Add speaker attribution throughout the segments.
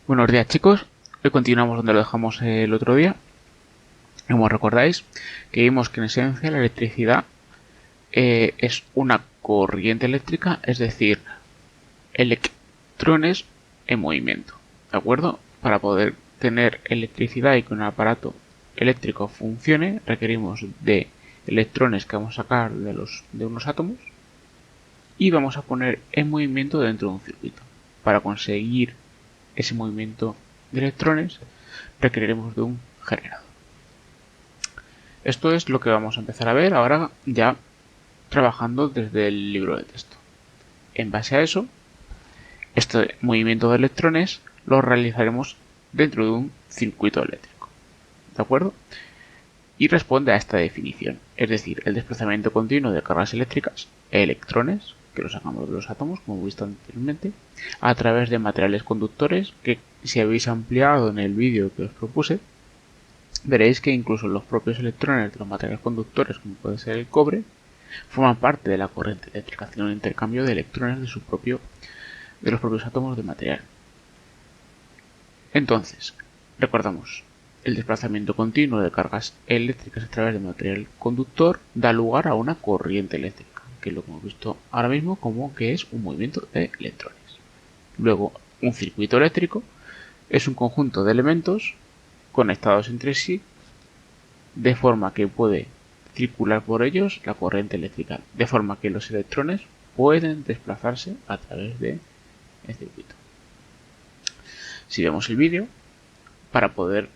Speaker 1: Buenos días, chicos. Hoy continuamos donde lo dejamos el otro día. Como recordáis, que vimos que en esencia la electricidad es una corriente eléctrica, es decir, electrones en movimiento. ¿De acuerdo? Para poder tener electricidad y que un aparato eléctrico funcione, requerimos de electrones que vamos a sacar de unos átomos y vamos a poner en movimiento dentro de un circuito. Para conseguir ese movimiento de electrones requeriremos de un generador. Esto es lo que vamos a empezar a ver ahora ya trabajando desde el libro de texto. En base a eso, este movimiento de electrones lo realizaremos dentro de un circuito eléctrico. ¿De acuerdo? Y responde a esta definición, es decir, el desplazamiento continuo de cargas eléctricas, electrones, que lo sacamos de los átomos, como hemos visto anteriormente, a través de materiales conductores, que si habéis ampliado en el vídeo que os propuse, veréis que incluso los propios electrones de los materiales conductores, como puede ser el cobre, forman parte de la corriente eléctrica, haciendo un intercambio de electrones de los propios átomos de material. Entonces, recordamos, el desplazamiento continuo de cargas eléctricas a través de material conductor da lugar a una corriente eléctrica, que es lo que hemos visto ahora mismo como que es un movimiento de electrones. Luego, un circuito eléctrico es un conjunto de elementos conectados entre sí de forma que puede circular por ellos la corriente eléctrica, de forma que los electrones pueden desplazarse a través del circuito. Si vemos el vídeo, para poder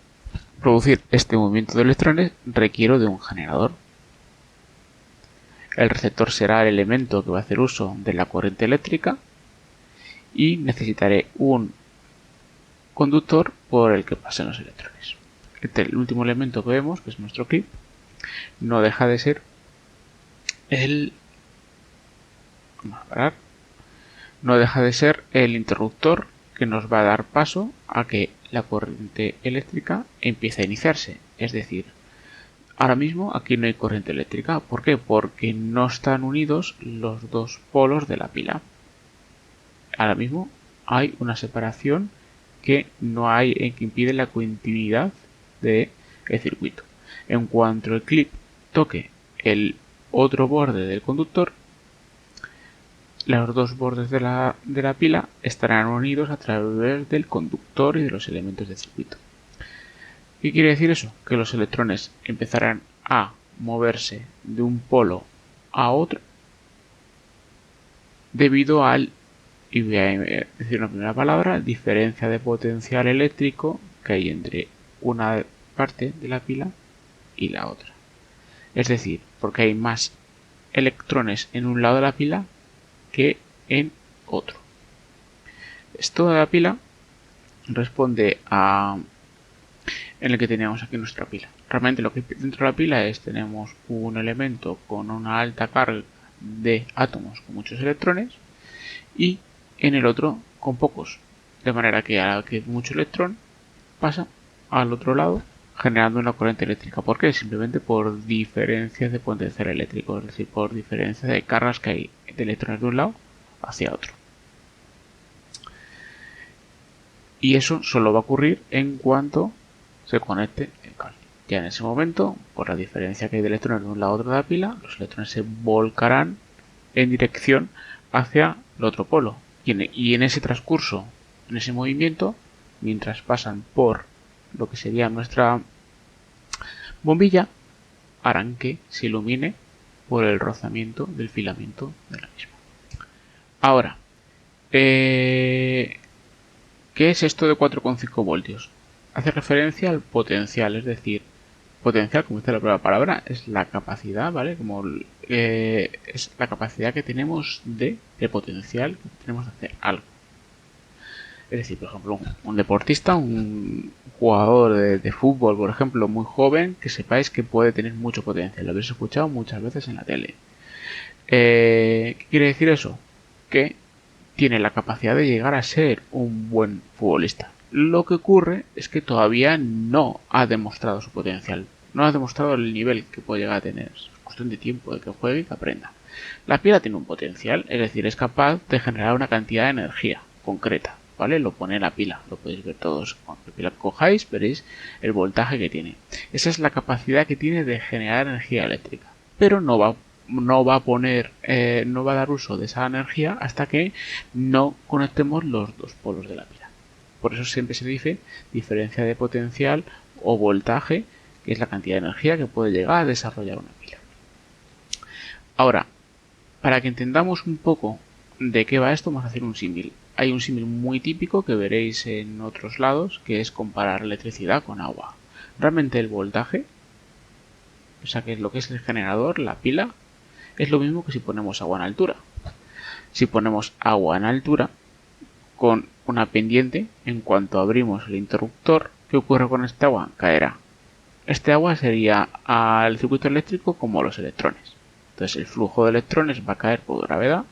Speaker 1: producir este movimiento de electrones requiero de un generador. El receptor será el elemento que va a hacer uso de la corriente eléctrica y necesitaré un conductor por el que pasen los electrones. El último elemento que vemos, que es nuestro clip, no deja de ser el interruptor que nos va a dar paso a que la corriente eléctrica empiece a iniciarse. Es decir, ahora mismo aquí no hay corriente eléctrica. ¿Por qué? Porque no están unidos los dos polos de la pila. Ahora mismo hay una separación que impide la continuidad del circuito. En cuanto el clip toque el otro borde del conductor, los dos bordes de la pila estarán unidos a través del conductor y de los elementos del circuito. ¿Qué quiere decir eso? Que los electrones empezarán a moverse de un polo a otro debido al, y voy a decir una primera palabra, diferencia de potencial eléctrico que hay entre una parte de la pila y la otra. Es decir, porque hay más electrones en un lado de la pila que en otro. Esto de la pila responde a en el que teníamos aquí nuestra pila. Realmente lo que hay dentro de la pila es tenemos un elemento con una alta carga de átomos con muchos electrones y en el otro con pocos, de manera que a la que mucho electrón pasa al otro lado generando una corriente eléctrica. ¿Por qué? Simplemente por diferencias de potencial eléctrico, es decir, por diferencias de cargas que hay de electrones de un lado hacia otro. Y eso solo va a ocurrir en cuanto se conecte el cable. Ya en ese momento, por la diferencia que hay de electrones de un lado a otro de la pila, los electrones se volcarán en dirección hacia el otro polo. Y en ese transcurso, en ese movimiento, mientras pasan por lo que sería nuestra bombilla, harán que se ilumine por el rozamiento del filamento de la misma. Ahora, ¿qué es esto de 4,5 voltios? Hace referencia al potencial, es decir, potencial, como dice la primera palabra, es la capacidad, ¿vale? Es la capacidad que tenemos de potencial que tenemos de hacer algo. Es decir, por ejemplo, un deportista, un jugador de fútbol, por ejemplo, muy joven, que sepáis que puede tener mucho potencial. Lo habéis escuchado muchas veces en la tele. ¿Qué quiere decir eso? Que tiene la capacidad de llegar a ser un buen futbolista. Lo que ocurre es que todavía no ha demostrado su potencial. No ha demostrado el nivel que puede llegar a tener. Es cuestión de tiempo, de que juegue y que aprenda. La pila tiene un potencial, es decir, es capaz de generar una cantidad de energía concreta ¿vale? Lo pone la pila, lo podéis ver todos. Cuando la pila que cojáis, veréis el voltaje que tiene. Esa es la capacidad que tiene de generar energía eléctrica. Pero no va a dar uso de esa energía hasta que no conectemos los dos polos de la pila. Por eso siempre se dice diferencia de potencial o voltaje, que es la cantidad de energía que puede llegar a desarrollar una pila. Ahora, para que entendamos un poco de qué va esto, vamos a hacer un símil. Hay un símil muy típico que veréis en otros lados, que es comparar electricidad con agua. Realmente el voltaje, o sea que es lo que es el generador, la pila, es lo mismo que si ponemos agua en altura. Si ponemos agua en altura con una pendiente, en cuanto abrimos el interruptor, ¿qué ocurre con este agua? Caerá. Este agua sería al circuito eléctrico como los electrones. Entonces el flujo de electrones va a caer por gravedad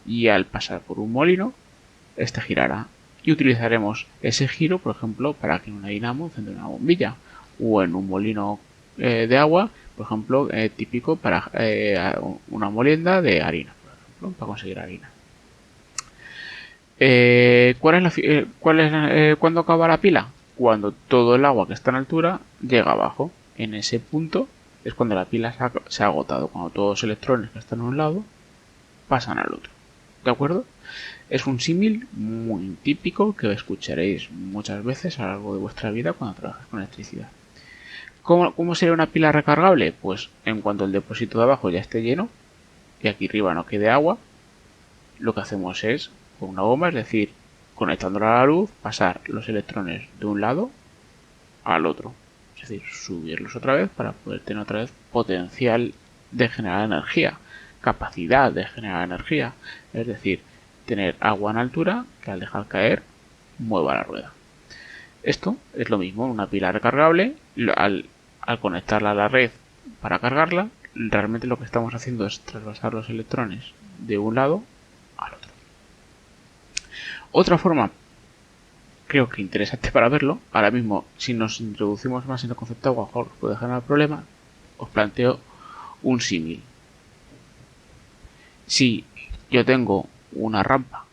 Speaker 1: y al pasar por un molino, este girará. Y utilizaremos ese giro, por ejemplo, para que en una dinamo encienda una bombilla o en un molino de agua, por ejemplo, típico para una molienda de harina, por ejemplo, para conseguir harina. ¿Cuándo acaba la pila? Cuando todo el agua que está en altura llega abajo. En ese punto es cuando la pila se ha agotado, cuando todos los electrones que están a un lado pasan al otro. ¿De acuerdo? Es un símil muy típico que escucharéis muchas veces a lo largo de vuestra vida cuando trabajáis con electricidad. ¿Cómo sería una pila recargable? Pues en cuanto el depósito de abajo ya esté lleno y aquí arriba no quede agua, lo que hacemos es, con una bomba, es decir, conectándola a la luz, pasar los electrones de un lado al otro. Es decir, subirlos otra vez para poder tener otra vez potencial de generar energía, capacidad de generar energía. Es decir, tener agua en altura que al dejar caer mueva la rueda. Esto es lo mismo, una pila recargable. Al conectarla a la red para cargarla, realmente lo que estamos haciendo es trasvasar los electrones de un lado al otro. Otra forma, creo que interesante para verlo, ahora mismo si nos introducimos más en el concepto de agua, os puede generar problemas, os planteo un símil. Si yo tengo una rampa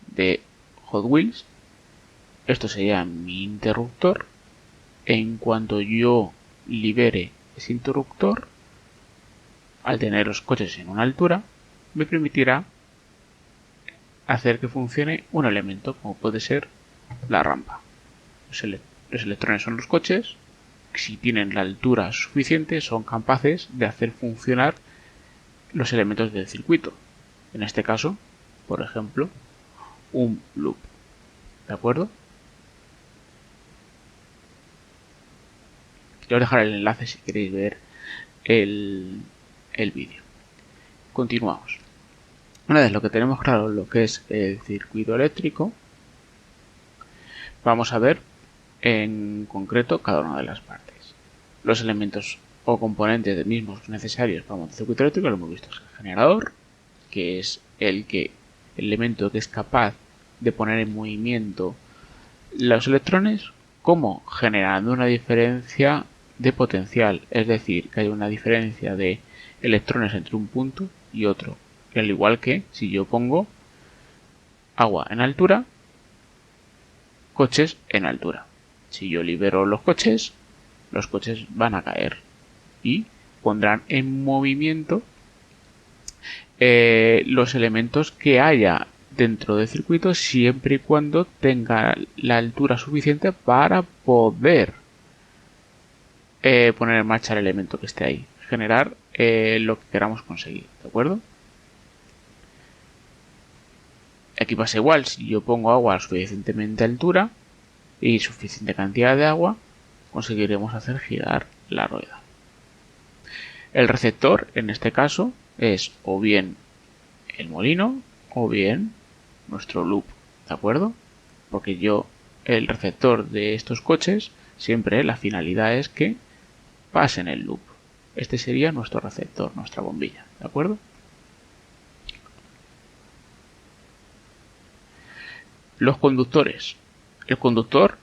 Speaker 1: de Hot Wheels, esto sería mi interruptor. En cuanto yo libere ese interruptor, al tener los coches en una altura, me permitirá hacer que funcione un elemento, como puede ser la rampa. Los electrones son los coches. Si tienen la altura suficiente, son capaces de hacer funcionar los elementos del circuito. En este caso, por ejemplo, un loop. ¿De acuerdo? Yo os dejaré el enlace si queréis ver el vídeo. Continuamos. Una vez lo que tenemos claro lo que es el circuito eléctrico, vamos a ver en concreto cada una de las partes. Los elementos o componentes mismos necesarios para montar el circuito eléctrico lo hemos visto. Es el generador, que es el elemento que es capaz de poner en movimiento los electrones, como generando una diferencia de potencial, es decir, que hay una diferencia de electrones entre un punto y otro, al igual que si yo pongo agua en altura, coches en altura. Si yo libero los coches van a caer y pondrán en movimiento los elementos que haya dentro del circuito, siempre y cuando tenga la altura suficiente para poder poner en marcha el elemento que esté ahí, generar lo que queramos conseguir, ¿de acuerdo? Aquí pasa igual, si yo pongo agua a suficientemente altura y suficiente cantidad de agua, conseguiremos hacer girar la rueda. El receptor, en este caso, es o bien el molino o bien nuestro loop, ¿de acuerdo? Porque el receptor de estos coches, siempre la finalidad es que pasen el loop. Este sería nuestro receptor, nuestra bombilla, ¿de acuerdo? Los conductores. El conductor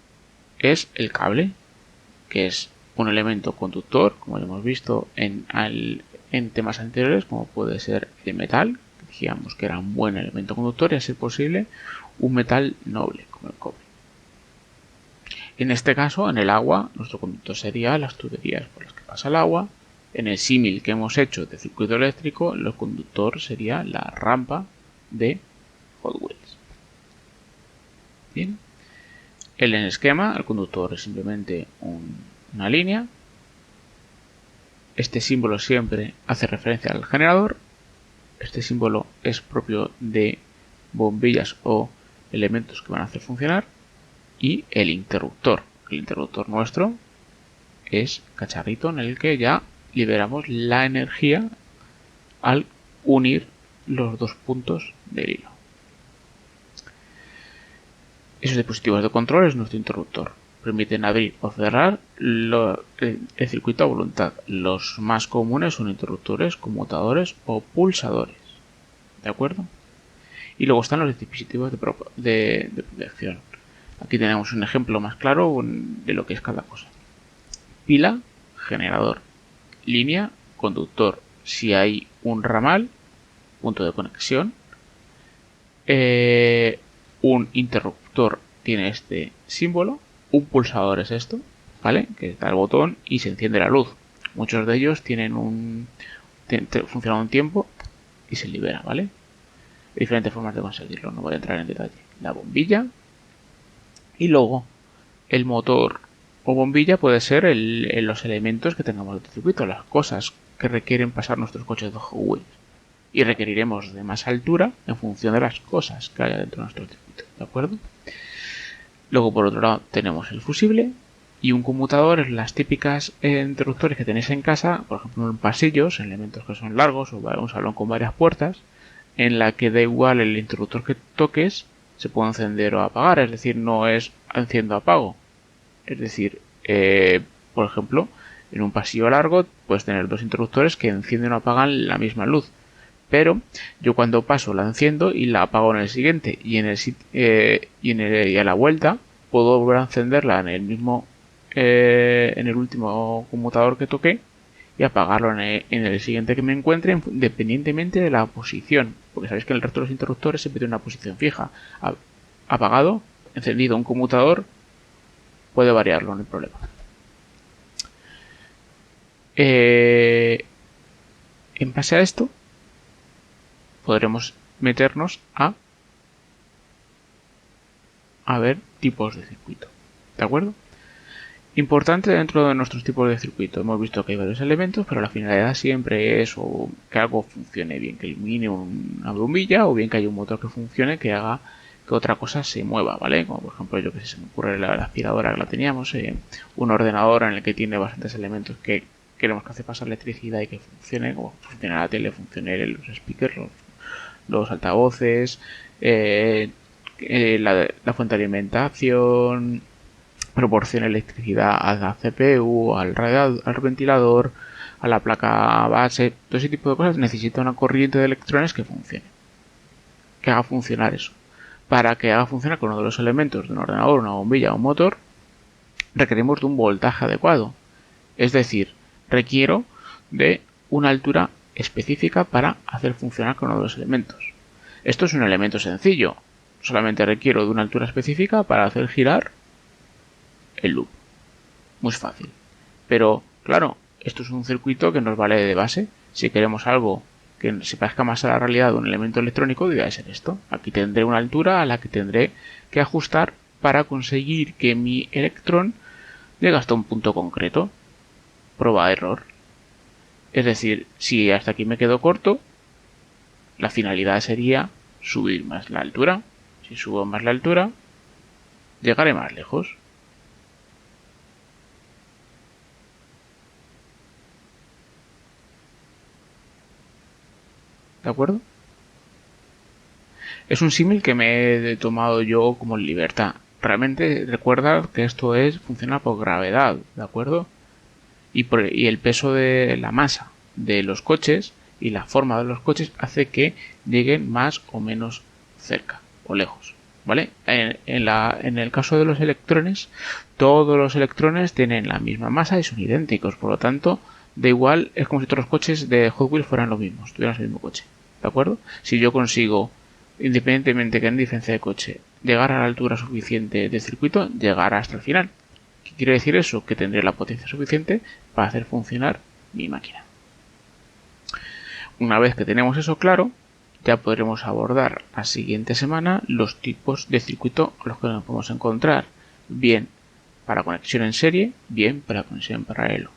Speaker 1: es el cable, que es un elemento conductor, como ya hemos visto en temas anteriores, como puede ser el metal, que dijimos que era un buen elemento conductor y a ser posible un metal noble como el cobre. En este caso, en el agua, nuestro conductor sería las tuberías por las que pasa el agua. En el símil que hemos hecho de circuito eléctrico, el conductor sería la rampa de Hot Wheels. Bien. En el esquema, el conductor es simplemente una línea. Este símbolo siempre hace referencia al generador. Este símbolo es propio de bombillas o elementos que van a hacer funcionar. Y el interruptor. El interruptor nuestro es cacharrito en el que ya liberamos la energía al unir los dos puntos del hilo. Esos dispositivos de control es nuestro interruptor. Permiten abrir o cerrar el circuito a voluntad. Los más comunes son interruptores, conmutadores o pulsadores. ¿De acuerdo? Y luego están los dispositivos de protección. Aquí tenemos un ejemplo más claro de lo que es cada cosa. Pila, generador, línea, conductor. Si hay un ramal, punto de conexión. Un interruptor tiene este símbolo. Un pulsador es esto, ¿vale? Que da el botón y se enciende la luz. Muchos de ellos tienen funcionan un tiempo y se libera, ¿vale? Hay diferentes formas de conseguirlo, no voy a entrar en detalle. La bombilla. Y luego, el motor o bombilla puede ser los elementos que tengamos en el circuito, las cosas que requieren pasar nuestros coches de Hot Wheels. Y requeriremos de más altura en función de las cosas que haya dentro de nuestro circuito, ¿de acuerdo? Luego, por otro lado, tenemos el fusible y un conmutador es las típicas interruptores que tenéis en casa, por ejemplo, en pasillos, en elementos que son largos o un salón con varias puertas, en la que da igual el interruptor que toques, se puede encender o apagar, es decir, no es enciendo apago. Es decir, por ejemplo, en un pasillo largo puedes tener dos interruptores que encienden o apagan la misma luz. Pero yo cuando paso la enciendo y la apago en el siguiente y y a la vuelta puedo volver a encenderla en el último conmutador que toqué y apagarlo en el siguiente que me encuentre independientemente de la posición, porque sabéis que el resto de los interruptores siempre tienen una posición fija. Apagado, encendido un conmutador, puede variarlo, no hay problema. En base a esto podremos meternos a ver tipos de circuito, ¿de acuerdo? Importante dentro de nuestros tipos de circuito. Hemos visto que hay varios elementos, pero la finalidad siempre es que algo funcione bien, que ilumine una bombilla, o bien que haya un motor que funcione, que haga que otra cosa se mueva, ¿vale? Como por ejemplo, yo que sé, se me ocurre la aspiradora que la teníamos, un ordenador en el que tiene bastantes elementos que queremos que hace pasar electricidad y que funcione, como funciona la tele, funcione los speakers, los altavoces, la fuente de alimentación, proporciona electricidad a la CPU, al ventilador, a la placa base. Todo ese tipo de cosas necesita una corriente de electrones que funcione, que haga funcionar eso. Para que haga funcionar con uno de los elementos de un ordenador, una bombilla o un motor, requerimos de un voltaje adecuado. Es decir, requiero de una altura específica para hacer funcionar con uno de los elementos. Esto es un elemento sencillo. Solamente requiero de una altura específica para hacer girar el loop. Muy fácil. Pero, claro, esto es un circuito que nos vale de base. Si queremos algo que se parezca más a la realidad de un elemento electrónico, debe ser esto. Aquí tendré una altura a la que tendré que ajustar para conseguir que mi electrón llegue hasta un punto concreto. Prueba error. Es decir, si hasta aquí me quedo corto, la finalidad sería subir más la altura. Si subo más la altura, llegaré más lejos. ¿De acuerdo? Es un símil que me he tomado yo como libertad. Realmente recuerda que esto funciona por gravedad, ¿de acuerdo? Y el peso de la masa de los coches y la forma de los coches hace que lleguen más o menos cerca o lejos, ¿vale? En el caso de los electrones, todos los electrones tienen la misma masa y son idénticos, por lo tanto, da igual, es como si todos los coches de Hot Wheels fueran los mismos, tuvieran el mismo coche, ¿de acuerdo? Si yo consigo independientemente que en diferencia de coche llegar a la altura suficiente del circuito, llegará hasta el final. ¿Qué quiere decir eso? Que tendré la potencia suficiente para hacer funcionar mi máquina. Una vez que tenemos eso claro, ya podremos abordar la siguiente semana los tipos de circuito a los que nos podemos encontrar, bien para conexión en serie, bien para conexión en paralelo.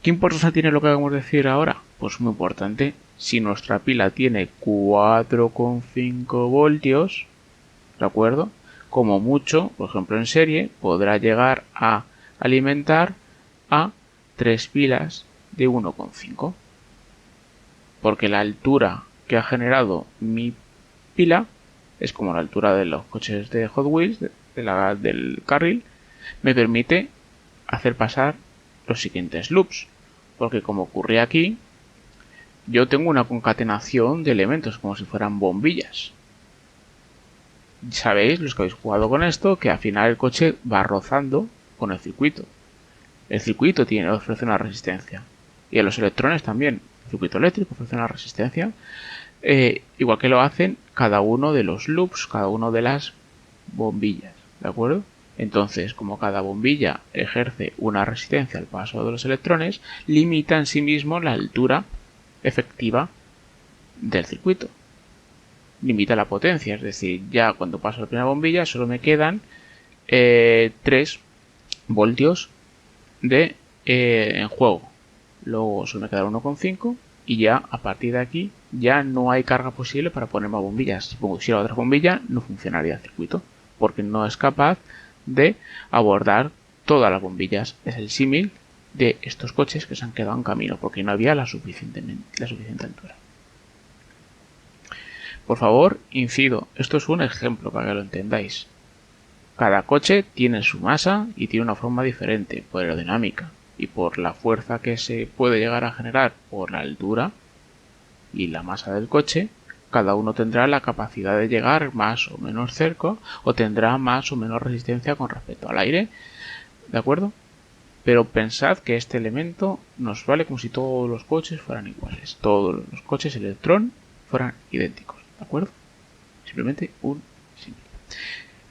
Speaker 1: ¿Qué importancia tiene lo que vamos a decir ahora? Pues muy importante. Si nuestra pila tiene 4,5 voltios, ¿de acuerdo? Como mucho, por ejemplo en serie, podrá llegar a alimentar a 3 pilas de 1,5. Porque la altura que ha generado mi pila es como la altura de los coches de Hot Wheels, del carril, me permite hacer pasar los siguientes loops. Porque como ocurre aquí, yo tengo una concatenación de elementos como si fueran bombillas. Sabéis, los que habéis jugado con esto, que al final el coche va rozando con el circuito. El circuito ofrece una resistencia. Y a los electrones también. El circuito eléctrico ofrece una resistencia. Igual que lo hacen cada uno de los loops, cada uno de las bombillas. ¿De acuerdo? Entonces, como cada bombilla ejerce una resistencia al paso de los electrones, limita en sí mismo la altura efectiva del circuito. Limita la potencia, es decir, ya cuando paso la primera bombilla solo me quedan 3 voltios en juego. Luego solo me queda 1,5 y ya a partir de aquí ya no hay carga posible para poner más bombillas. Si pusiera otra bombilla no funcionaría el circuito porque no es capaz de abordar todas las bombillas. Es el símil de estos coches que se han quedado en camino porque no había la suficiente altura. Por favor, incido, esto es un ejemplo para que lo entendáis. Cada coche tiene su masa y tiene una forma diferente por aerodinámica y por la fuerza que se puede llegar a generar por la altura y la masa del coche. Cada uno tendrá la capacidad de llegar más o menos cerca o tendrá más o menos resistencia con respecto al aire, ¿de acuerdo? Pero pensad que este elemento nos vale como si todos los coches fueran iguales, todos los coches Electron fueran idénticos, ¿de acuerdo? Simplemente un símil.